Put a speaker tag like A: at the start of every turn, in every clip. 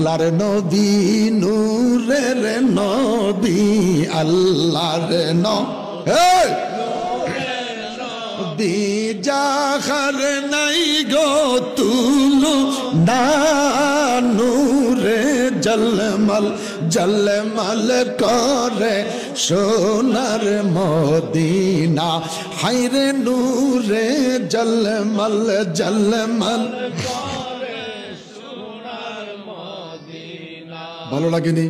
A: আল্লাহর নবী নূরের নবী আল্লাহর নবী যাহার নাই গো তুলু না নূরে জলমল জলমল করে সোনার মদিনা হায়রে নূরে জলমল জলমল ভালো লাগেনি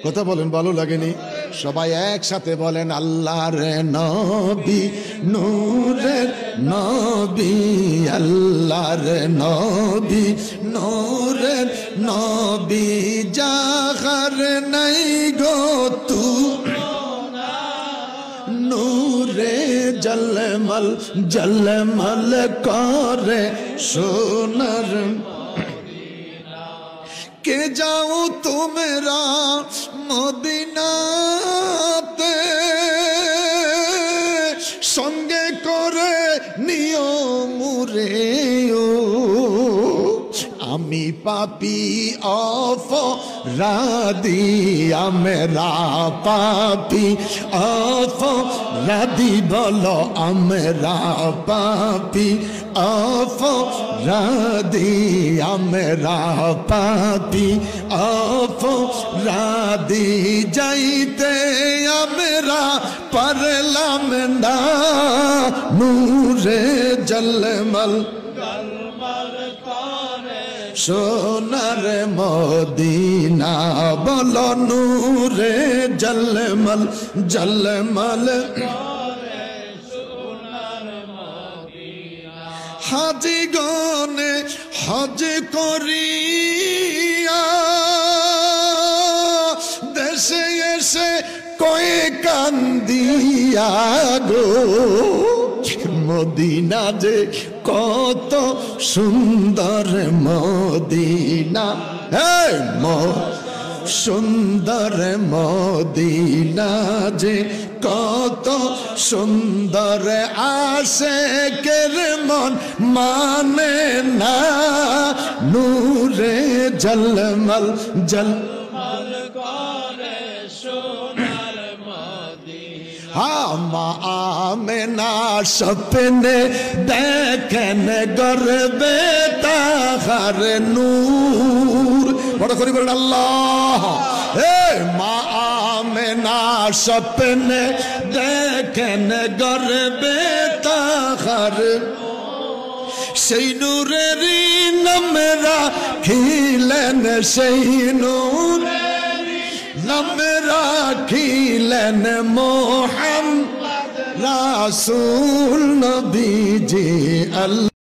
A: কথা বলেন ভালো লাগেনি সবাই একসাথে বলেন আল্লাহর নবী নূরের নবী আল্লাহর নবী নূরের নবী যাহার নাই গো তু নূরে জলমল জলমল করে সোনার के जाऊं तुमरा मदीनाते संगे करे नियो मुरे आमी पापी अपराधी आमेरा पापी अपराधी बोलो आमेरा पापी अपराधी आमेरा पापी अपराधी जाइते आमेरा परलाम ना नूरे जलमल সোনার মদিনা বলো নূরে জলমল জলমল হাজি গনে হজ করিয়া দেশে এসে কয়ে কান্দিয়া গো মদিনা যে কত সুন্দর মদিনা হে সুন্দর মদিনা যে কত সুন্দর আশিকের মন মানে না নূরে জলমল জলমল করে সোনার মদিনা মা আমেনা স্বপ্নে দেখেন গর্বে তাহার নূর বড় করে বলেন আল্লাহ হে মা আমেনা স্বপ্নে দেখেন গর্বে তাহার সেই নূরেরই নাম রাখিলেন সেই নূর নাম রাখিলেন মোহাম্মদ রাসূল নবীজি আল্লাহ